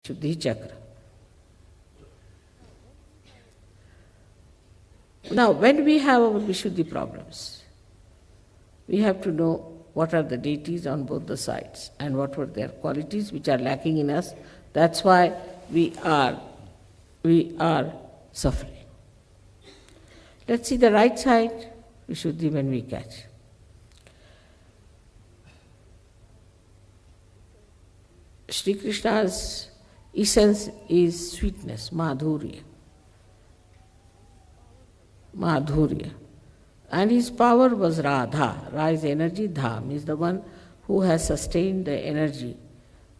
Shuddhi Chakra. Now, when we have our Vishuddhi problems, we have to know what are the deities on both the sides and what were their qualities which are lacking in us. That's why we are suffering. Let's see the right side, Vishuddhi, when we catch. Sri Krishna's essence is sweetness, madhurya. Madhurya. And his power was radha. Ra is energy, dha is the one who has sustained the energy.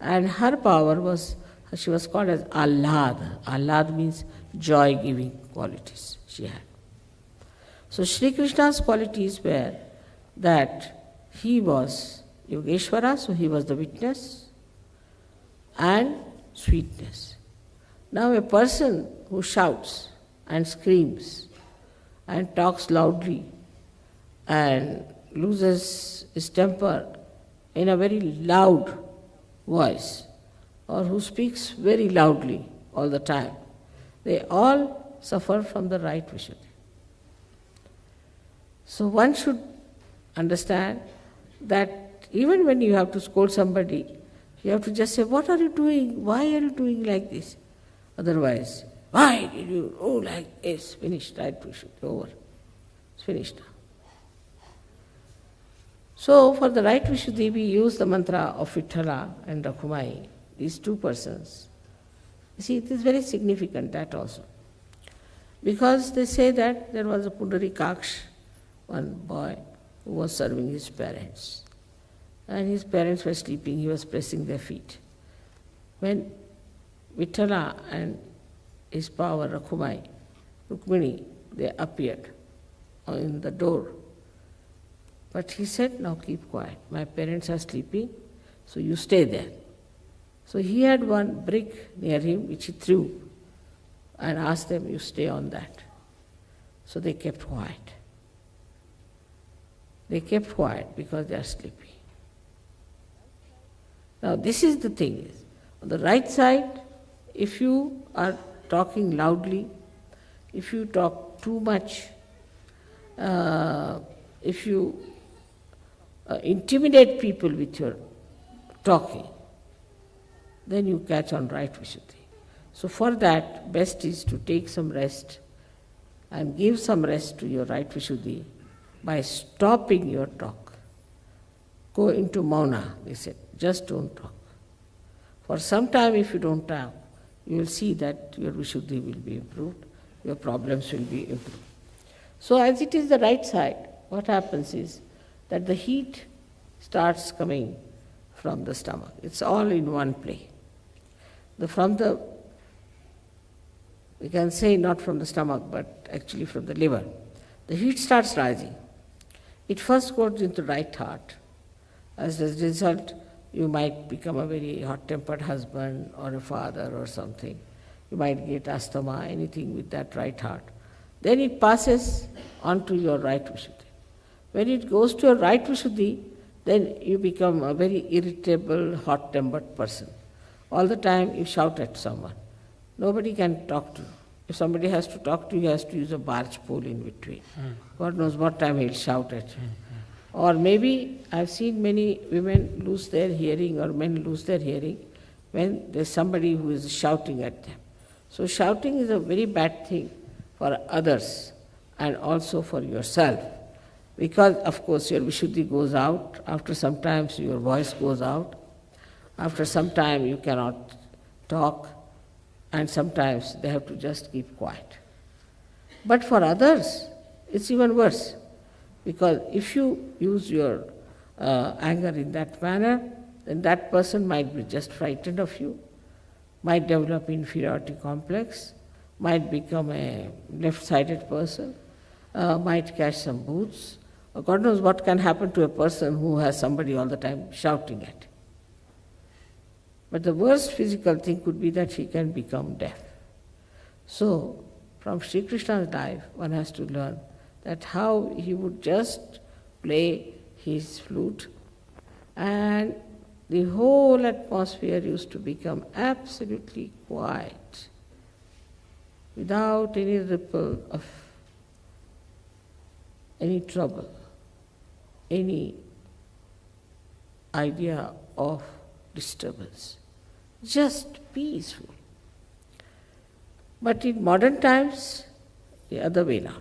And her power was, she was called as Allad. Allad means joy-giving qualities she had. So Sri Krishna's qualities were that he was Yogeshwara, so he was the witness, and sweetness. Now a person who shouts and screams and talks loudly and loses his temper in a very loud voice, or who speaks very loudly all the time, they all suffer from the right Vishuddhi. So one should understand that even when you have to scold somebody, you have to just say, what are you doing? Why are you doing like this? Otherwise, why did you do like this? Finished, right Vishuddhi, over. It's finished now. So for the right Vishuddhi, we use the mantra of Vithala and Rakhumai, these two persons. You see, it is very significant, that also. Because they say that there was a Pundarikaksh, one boy, who was serving his parents. And his parents were sleeping, he was pressing their feet. When Vithala and his power, Rakhumai, Rukmini, they appeared in the door. But he said, now keep quiet. My parents are sleeping, so you stay there. So he had one brick near him which he threw and asked them, you stay on that. So they kept quiet. They kept quiet because they are sleepy. Now this is the thing. On the right side, if you are talking loudly, if you talk too much, if you intimidate people with your talking, then you catch on right Vishuddhi. So for that, best is to take some rest and give some rest to your right Vishuddhi by stopping your talk. Go into mauna, they said, just don't talk. For some time if you don't talk, you will see that your Vishuddhi will be improved, your problems will be improved. So as it is the right side, what happens is that the heat starts coming from the stomach. It's all in one play. We can say not from the stomach, but actually from the liver. The heat starts rising. It first goes into the right heart. As a result, you might become a very hot-tempered husband or a father or something. You might get asthma, anything with that right heart. Then it passes on to your right Vishuddhi. When it goes to your right Vishuddhi, then you become a very irritable, hot-tempered person. All the time you shout at someone. Nobody can talk to you. If somebody has to talk to you, he has to use a barge pole in between. God knows what time he'll shout at you. Or maybe I've seen many women lose their hearing or men lose their hearing when there's somebody who is shouting at them. So shouting is a very bad thing for others and also for yourself. Because of course your Vishuddhi goes out, after some time your voice goes out, after some time you cannot talk, and sometimes they have to just keep quiet. But for others, it's even worse. Because if you use your anger in that manner, then that person might be just frightened of you, might develop inferiority complex, might become a left-sided person, might catch some boots. God knows what can happen to a person who has somebody all the time shouting at him. But the worst physical thing could be that he can become deaf. So, from Sri Krishna's life, one has to learn that how he would just play his flute and the whole atmosphere used to become absolutely quiet, without any ripple of any trouble, any idea of disturbance, just peaceful. But in modern times, the other way now.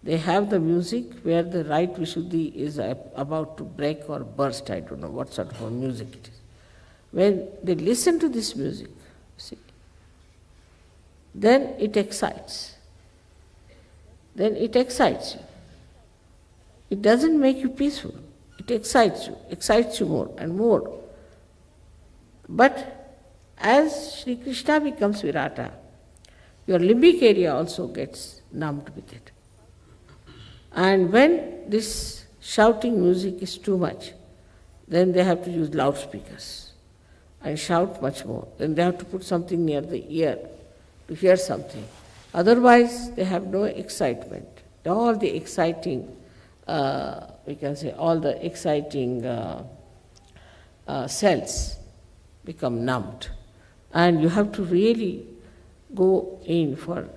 They have the music where the right vishudhi is about to break or burst, I don't know what sort of music it is. When they listen to this music, see, then it excites. Then it excites you. It doesn't make you peaceful. It excites you more and more. But as Sri Krishna becomes Virata, your limbic area also gets numbed with it. And when this shouting music is too much, then they have to use loudspeakers and shout much more. Then they have to put something near the ear to hear something. Otherwise, they have no excitement. All the exciting, we can say, all the exciting cells become numbed. And you have to really go in for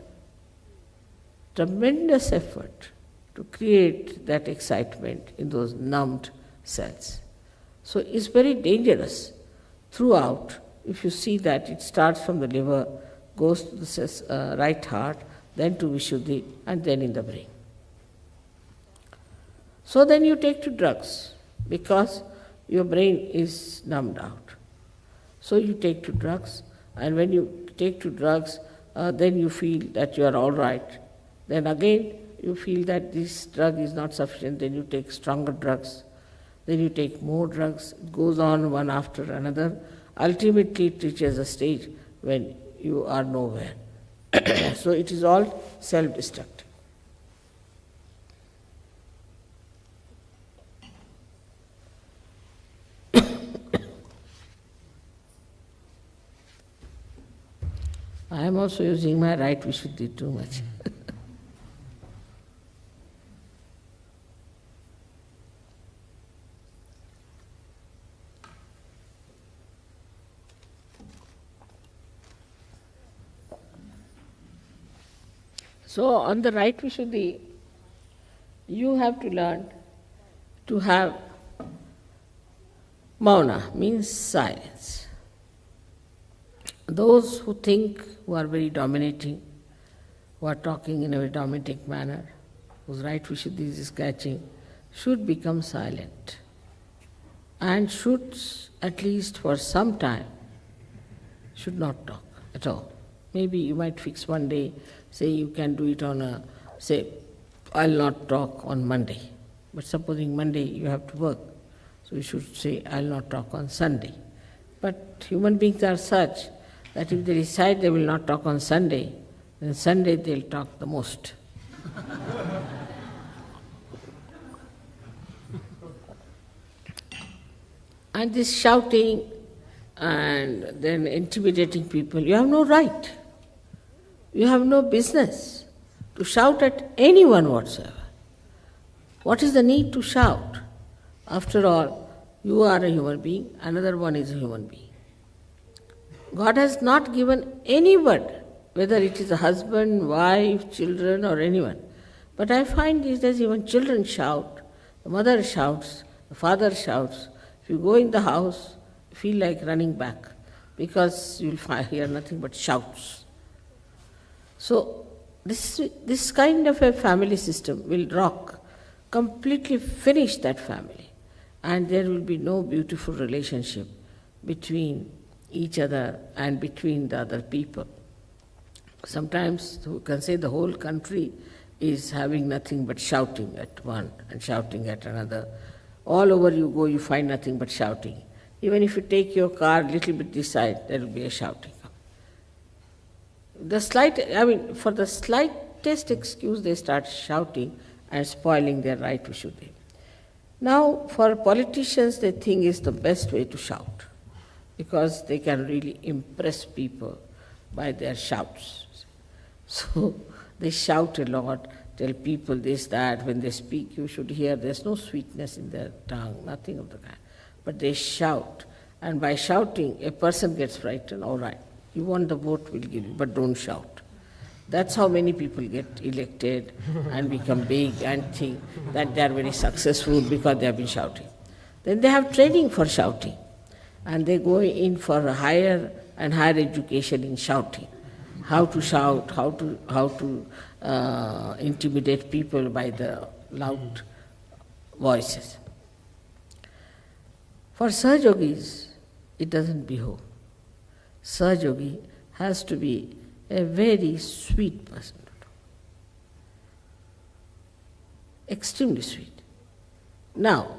tremendous effort to create that excitement in those numbed cells. So it's very dangerous throughout. If you see that it starts from the liver, goes to the right heart, then to Vishuddhi, and then in the brain. So then you take to drugs, because your brain is numbed out. So you take to drugs, and when you take to drugs, then you feel that you are all right. Then again, you feel that this drug is not sufficient, then you take stronger drugs, then you take more drugs. It goes on one after another. Ultimately, it reaches a stage when you are nowhere. So it is all self-destructive. I am also using my right Vishuddhi too much. So on the right Vishuddhi, you have to learn to have mauna, means silence. Those who think, who are very dominating, who are talking in a very dominating manner, whose right Vishuddhi is catching, should become silent and should, at least for some time, should not talk at all. Maybe you might fix one day, say you can do it on say, I'll not talk on Monday. But supposing Monday you have to work, so you should say, I'll not talk on Sunday. But human beings are such that if they decide they will not talk on Sunday, then Sunday they'll talk the most. And this shouting and then intimidating people, you have no right. You have no business to shout at anyone whatsoever. What is the need to shout? After all, you are a human being, another one is a human being. God has not given any word, whether it is a husband, wife, children, or anyone. But I find these days even children shout, the mother shouts, the father shouts. If you go in the house, you feel like running back, because you will hear nothing but shouts. So this kind of a family system will completely finish that family, and there will be no beautiful relationship between each other and between the other people. Sometimes you can say the whole country is having nothing but shouting at one and shouting at another. All over you go, you find nothing but shouting. Even if you take your car a little bit this side, there will be a shouting. For the slightest excuse, they start shouting and spoiling their right Vishuddhi. Now, for politicians, they think it's the best way to shout, because they can really impress people by their shouts. So they shout a lot, tell people this, that. When they speak, you should hear there's no sweetness in their tongue, nothing of the kind. But they shout, And by shouting, a person gets frightened. All right, you want the vote, we'll give you, but don't shout. That's how many people get elected and become big and think that they are very successful because they have been shouting. Then they have training for shouting, and they go in for a higher and higher education in shouting. How to shout, how to intimidate people by the loud voices. For Sahaj Yogis, it doesn't behove. Sahaj Yogi has to be a very sweet person. Extremely sweet. Now,